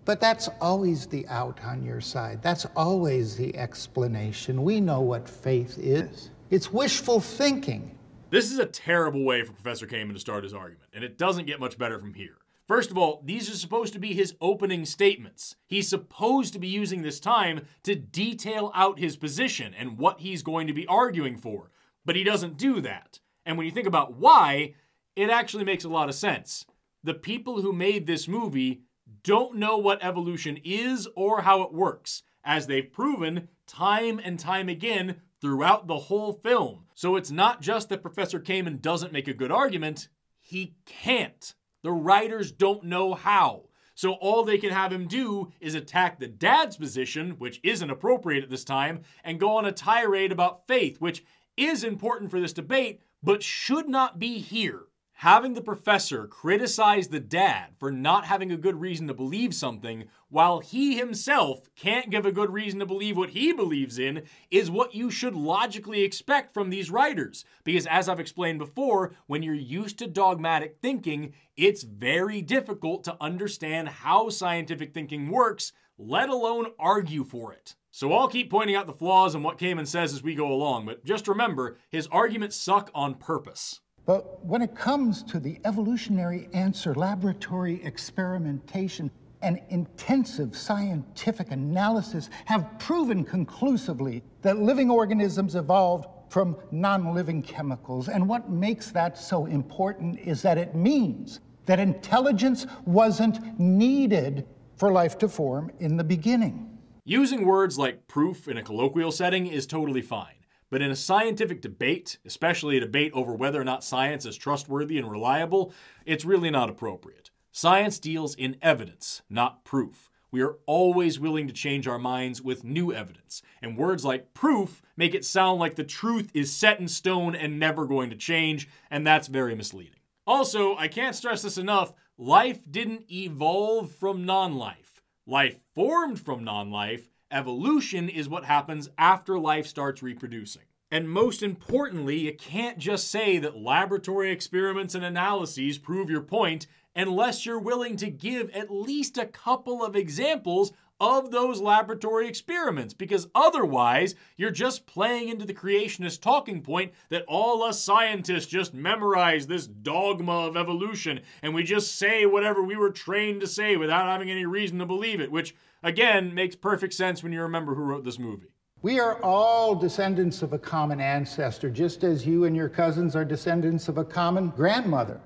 but that's always the out on your side. That's always the explanation. We know what faith is. It's wishful thinking. This is a terrible way for Professor Kamen to start his argument, and it doesn't get much better from here. First of all, these are supposed to be his opening statements. He's supposed to be using this time to detail out his position and what he's going to be arguing for, but he doesn't do that. And when you think about why, it actually makes a lot of sense. The people who made this movie don't know what evolution is or how it works, as they've proven time and time again throughout the whole film. So it's not just that Professor Kamen doesn't make a good argument, he can't. The writers don't know how. So all they can have him do is attack the dad's position, which isn't appropriate at this time, and go on a tirade about faith, which is important for this debate, but should not be here. Having the professor criticize the dad for not having a good reason to believe something while he himself can't give a good reason to believe what he believes in is what you should logically expect from these writers. Because as I've explained before, when you're used to dogmatic thinking, it's very difficult to understand how scientific thinking works, let alone argue for it. So I'll keep pointing out the flaws in what Kamen says as we go along, but just remember, his arguments suck on purpose. But when it comes to the evolutionary answer, laboratory experimentation, and intensive scientific analysis have proven conclusively that living organisms evolved from non-living chemicals. And what makes that so important is that it means that intelligence wasn't needed for life to form in the beginning. Using words like proof in a colloquial setting is totally fine. But in a scientific debate, especially a debate over whether or not science is trustworthy and reliable, it's really not appropriate. Science deals in evidence, not proof. We are always willing to change our minds with new evidence, and words like proof make it sound like the truth is set in stone and never going to change, and that's very misleading. Also, I can't stress this enough, life didn't evolve from non-life. Life formed from non-life. Evolution is what happens after life starts reproducing. And most importantly, you can't just say that laboratory experiments and analyses prove your point unless you're willing to give at least a couple of examples of those laboratory experiments, because otherwise you're just playing into the creationist talking point that all us scientists just memorize this dogma of evolution and we just say whatever we were trained to say without having any reason to believe it, which again makes perfect sense when you remember who wrote this movie. We are all descendants of a common ancestor, just as you and your cousins are descendants of a common grandmother.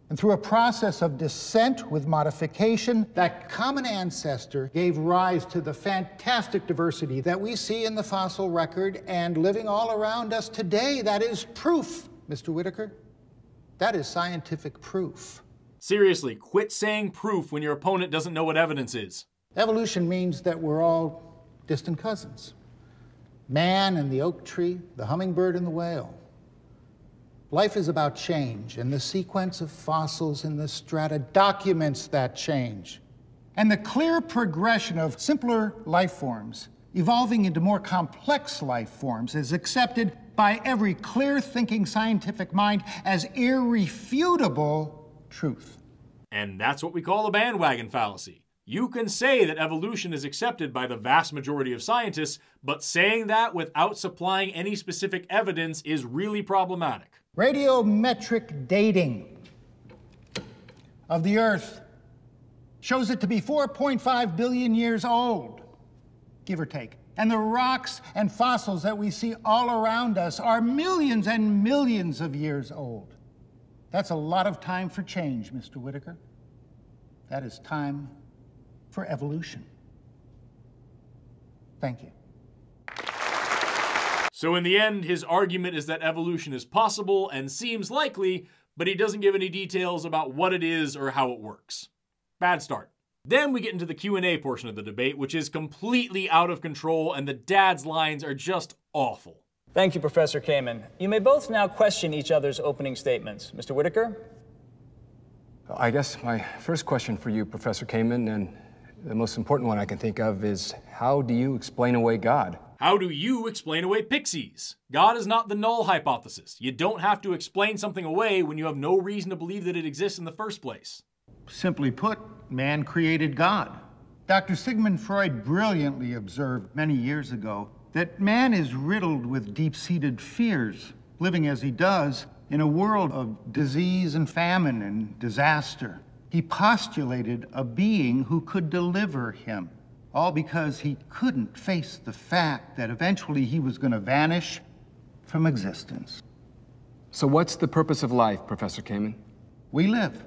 And through a process of descent with modification, that common ancestor gave rise to the fantastic diversity that we see in the fossil record and living all around us today. That is proof, Mr. Whitaker. That is scientific proof. Seriously, quit saying proof when your opponent doesn't know what evidence is. Evolution means that we're all distant cousins. Man and the oak tree, the hummingbird and the whale. Life is about change, and the sequence of fossils in the strata documents that change. And the clear progression of simpler life forms evolving into more complex life forms is accepted by every clear-thinking scientific mind as irrefutable truth. And that's what we call a bandwagon fallacy. You can say that evolution is accepted by the vast majority of scientists, but saying that without supplying any specific evidence is really problematic. Radiometric dating of the Earth shows it to be 4.5 billion years old, give or take. And the rocks and fossils that we see all around us are millions and millions of years old. That's a lot of time for change, Mr. Whitaker. That is time for evolution. Thank you. So in the end, his argument is that evolution is possible and seems likely, but he doesn't give any details about what it is or how it works. Bad start. Then we get into the Q&A portion of the debate, which is completely out of control, and the dad's lines are just awful. Thank you, Professor Kamen. You may both now question each other's opening statements. Mr. Whitaker? I guess my first question for you, Professor Kamen, and the most important one I can think of is, how do you explain away God? How do you explain away pixies? God is not the null hypothesis. You don't have to explain something away when you have no reason to believe that it exists in the first place. Simply put, man created God. Dr. Sigmund Freud brilliantly observed many years ago that man is riddled with deep-seated fears, living as he does in a world of disease and famine and disaster. He postulated a being who could deliver him, all because he couldn't face the fact that eventually he was going to vanish from existence. So what's the purpose of life, Professor Kamen? We live,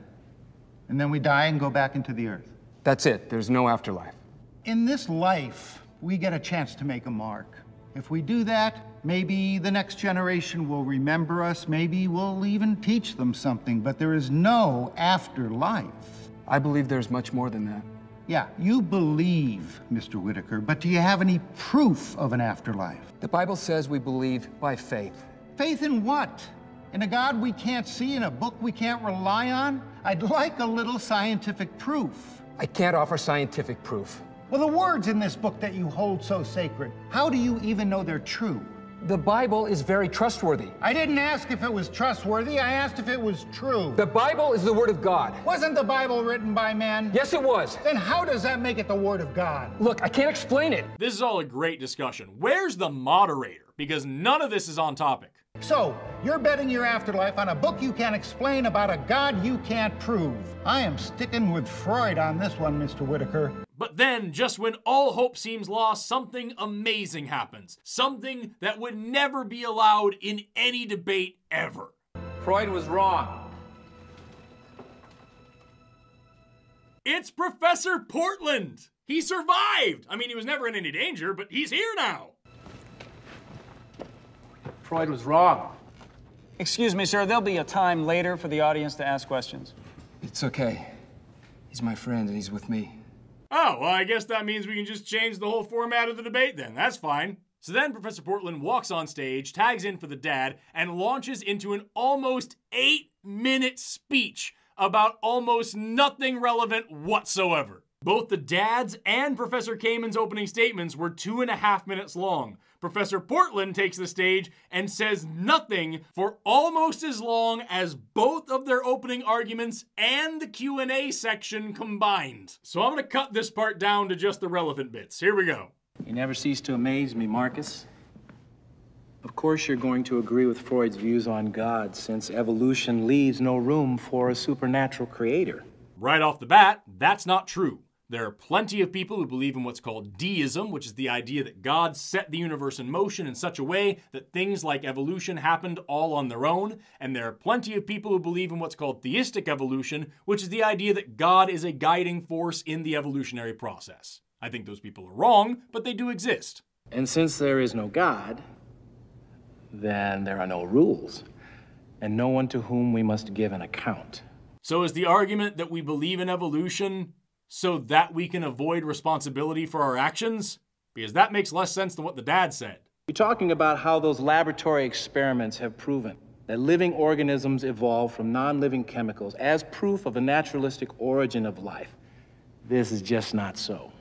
and then we die and go back into the earth. That's it. There's no afterlife. In this life, we get a chance to make a mark. If we do that, maybe the next generation will remember us, maybe we'll even teach them something, but there is no afterlife. I believe there's much more than that. Yeah, you believe, Mr. Whitaker, but do you have any proof of an afterlife? The Bible says we believe by faith. Faith in what? In a God we can't see, in a book we can't rely on? I'd like a little scientific proof. I can't offer scientific proof. Well, the words in this book that you hold so sacred, how do you even know they're true? The Bible is very trustworthy. I didn't ask if it was trustworthy, I asked if it was true. The Bible is the Word of God. Wasn't the Bible written by men? Yes, it was. Then how does that make it the Word of God? Look, I can't explain it. This is all a great discussion. Where's the moderator? Because none of this is on topic. So, you're betting your afterlife on a book you can't explain about a God you can't prove. I am sticking with Freud on this one, Mr. Whitaker. But then, just when all hope seems lost, something amazing happens. Something that would never be allowed in any debate ever. Freud was wrong. It's Professor Portland! He survived! I mean, he was never in any danger, but he's here now! Freud was wrong. Excuse me, sir. There'll be a time later for the audience to ask questions. It's okay. He's my friend and he's with me. Oh, well, I guess that means we can just change the whole format of the debate then. That's fine. So then Professor Portland walks on stage, tags in for the dad, and launches into an almost 8-minute speech about almost nothing relevant whatsoever. Both the dad's and Professor Kamen's opening statements were 2.5 minutes long. Professor Portland takes the stage and says nothing for almost as long as both of their opening arguments and the Q&A section combined. So I'm gonna cut this part down to just the relevant bits. Here we go. You never cease to amaze me, Marcus. Of course you're going to agree with Freud's views on God, since evolution leaves no room for a supernatural creator. Right off the bat, that's not true. There are plenty of people who believe in what's called deism, which is the idea that God set the universe in motion in such a way that things like evolution happened all on their own. And there are plenty of people who believe in what's called theistic evolution, which is the idea that God is a guiding force in the evolutionary process. I think those people are wrong, but they do exist. And since there is no God, then there are no rules, and no one to whom we must give an account. So is the argument that we believe in evolution so that we can avoid responsibility for our actions? Because that makes less sense than what the dad said. You're talking about how those laboratory experiments have proven that living organisms evolve from non-living chemicals as proof of a naturalistic origin of life. This is just not so.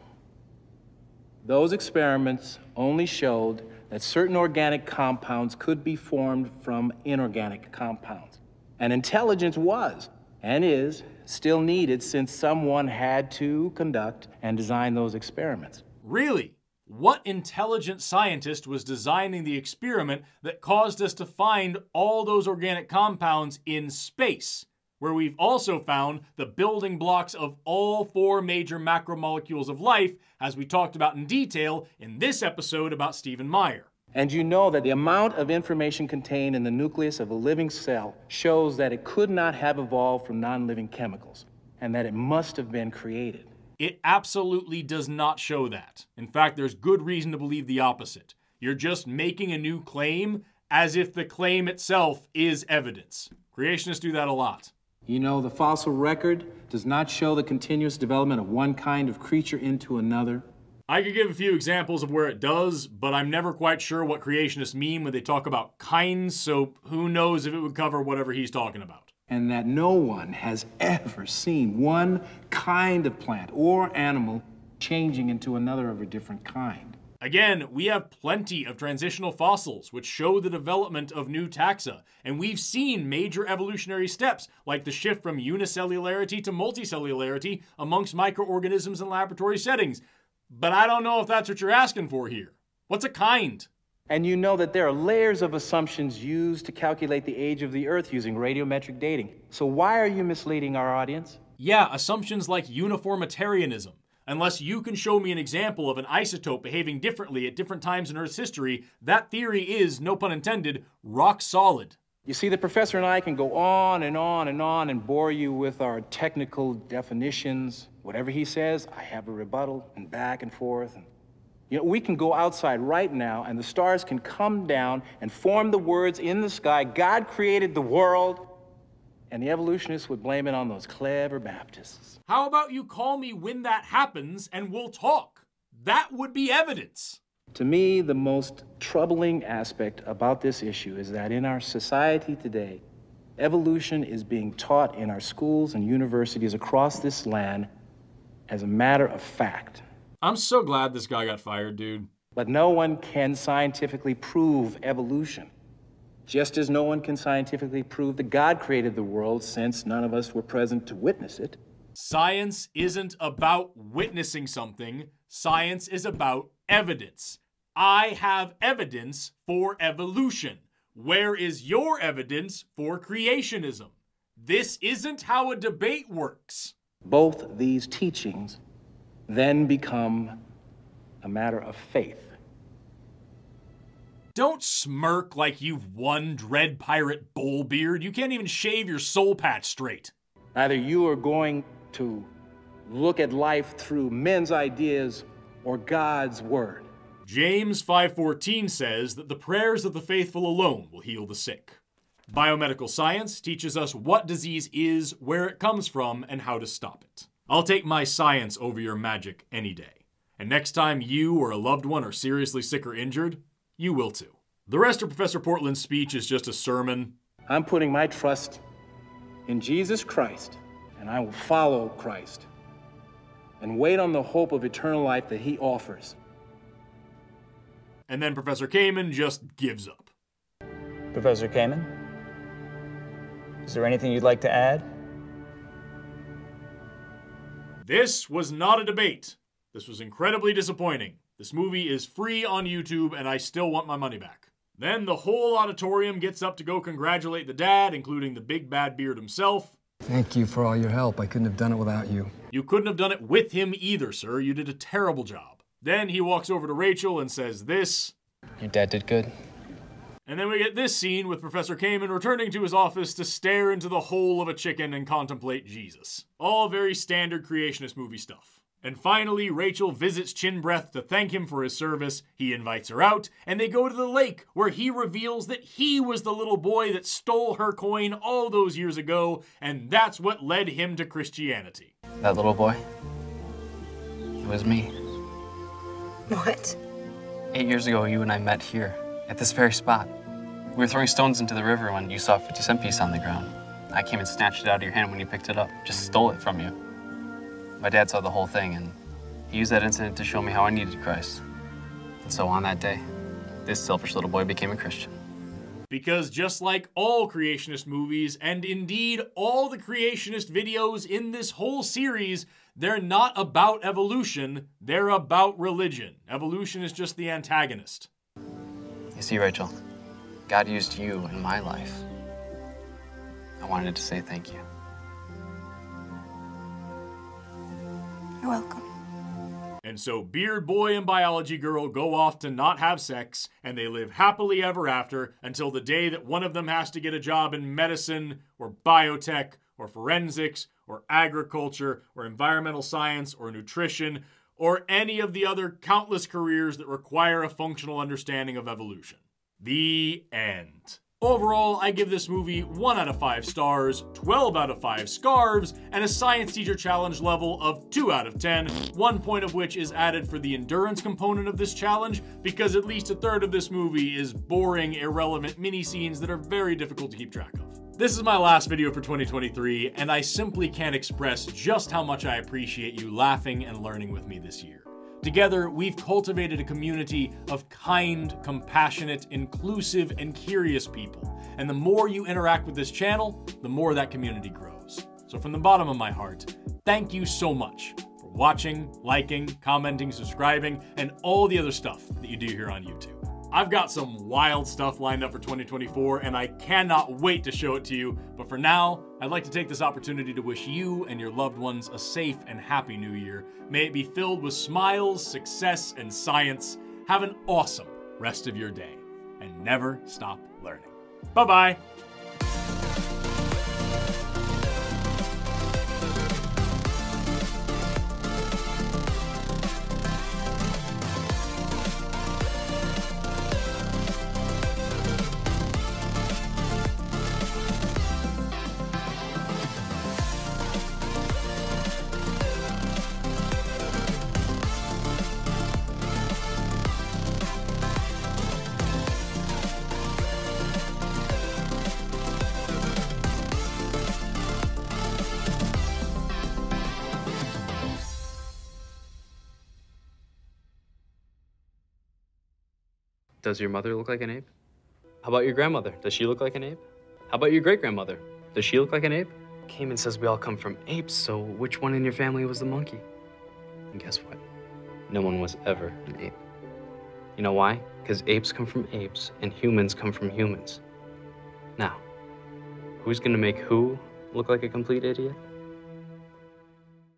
Those experiments only showed that certain organic compounds could be formed from inorganic compounds. And intelligence was, and is, still needed since someone had to conduct and design those experiments. Really? What intelligent scientist was designing the experiment that caused us to find all those organic compounds in space, where we've also found the building blocks of all 4 major macromolecules of life, as we talked about in detail in this episode about Stephen Meyer? And you know that the amount of information contained in the nucleus of a living cell shows that it could not have evolved from non-living chemicals, and that it must have been created. It absolutely does not show that. In fact, there's good reason to believe the opposite. You're just making a new claim as if the claim itself is evidence. Creationists do that a lot. You know, the fossil record does not show the continuous development of one kind of creature into another. I could give a few examples of where it does, but I'm never quite sure what creationists mean when they talk about kinds, so who knows if it would cover whatever he's talking about. And that no one has ever seen one kind of plant or animal changing into another of a different kind. Again, we have plenty of transitional fossils which show the development of new taxa, and we've seen major evolutionary steps like the shift from unicellularity to multicellularity amongst microorganisms in laboratory settings. But I don't know if that's what you're asking for here. What's a kind? And you know that there are layers of assumptions used to calculate the age of the Earth using radiometric dating. So why are you misleading our audience? Yeah, assumptions like uniformitarianism. Unless you can show me an example of an isotope behaving differently at different times in Earth's history, that theory is, no pun intended, rock solid. You see, the professor and I can go on and on and on and bore you with our technical definitions. Whatever he says, I have a rebuttal, and back and forth. And, you know, we can go outside right now, and the stars can come down and form the words in the sky, God created the world, and the evolutionists would blame it on those clever Baptists. How about you call me when that happens, and we'll talk? That would be evidence. To me, the most troubling aspect about this issue is that in our society today, evolution is being taught in our schools and universities across this land as a matter of fact. I'm so glad this guy got fired, dude. But no one can scientifically prove evolution. Just as no one can scientifically prove that God created the world, since none of us were present to witness it. Science isn't about witnessing something. Science is about evidence. I have evidence for evolution. Where is your evidence for creationism? This isn't how a debate works. Both these teachings then become a matter of faith. Don't smirk like you've won Dread Pirate Bullbeard. You can't even shave your soul patch straight. Either you are going to look at life through men's ideas or God's word. James 5:14 says that the prayers of the faithful alone will heal the sick. Biomedical science teaches us what disease is, where it comes from, and how to stop it. I'll take my science over your magic any day. And next time you or a loved one are seriously sick or injured, you will too. The rest of Professor Portland's speech is just a sermon. I'm putting my trust in Jesus Christ, and I will follow Christ and wait on the hope of eternal life that he offers. And then Professor Kamen just gives up. Professor Kamen, is there anything you'd like to add? This was not a debate. This was incredibly disappointing. This movie is free on YouTube, and I still want my money back. Then the whole auditorium gets up to go congratulate the dad, including the big bad beard himself. Thank you for all your help. I couldn't have done it without you. You couldn't have done it with him either, sir. You did a terrible job. Then he walks over to Rachel and says this. Your dad did good. And then we get this scene with Professor Kamen returning to his office to stare into the hole of a chicken and contemplate Jesus. All very standard creationist movie stuff. And finally, Rachel visits Chinbreath to thank him for his service. He invites her out, and they go to the lake, where he reveals that he was the little boy that stole her coin all those years ago, and that's what led him to Christianity. That little boy? It was me. What? 8 years ago, you and I met here, at this very spot. We were throwing stones into the river when you saw a 50-cent piece on the ground. I came and snatched it out of your hand when you picked it up, just stole it from you. My dad saw the whole thing, and he used that incident to show me how I needed Christ. And so on that day, this selfish little boy became a Christian. Because just like all creationist movies, and indeed all the creationist videos in this whole series, they're not about evolution, they're about religion. Evolution is just the antagonist. You see, Rachel, God used you in my life. I wanted to say thank you. You're welcome. And so Beard Boy and Biology Girl go off to not have sex, and they live happily ever after until the day that one of them has to get a job in medicine, or biotech, or forensics, or agriculture, or environmental science, or nutrition, or any of the other countless careers that require a functional understanding of evolution. The end. Overall, I give this movie 1 out of 5 stars, 12 out of 5 scarves, and a science teacher challenge level of 2 out of 10, 1 point of which is added for the endurance component of this challenge, because at least a third of this movie is boring, irrelevant mini-scenes that are very difficult to keep track of. This is my last video for 2023, and I simply can't express just how much I appreciate you laughing and learning with me this year. Together, we've cultivated a community of kind, compassionate, inclusive, and curious people. And the more you interact with this channel, the more that community grows. So from the bottom of my heart, thank you so much for watching, liking, commenting, subscribing, and all the other stuff that you do here on YouTube. I've got some wild stuff lined up for 2024, and I cannot wait to show it to you. But for now, I'd like to take this opportunity to wish you and your loved ones a safe and happy new year. May it be filled with smiles, success, and science. Have an awesome rest of your day, and never stop learning. Bye-bye. Does your mother look like an ape? How about your grandmother? Does she look like an ape? How about your great-grandmother? Does she look like an ape? Cayman says we all come from apes, so which one in your family was the monkey? And guess what? No one was ever an ape. You know why? Because apes come from apes, and humans come from humans. Now, who's gonna make who look like a complete idiot?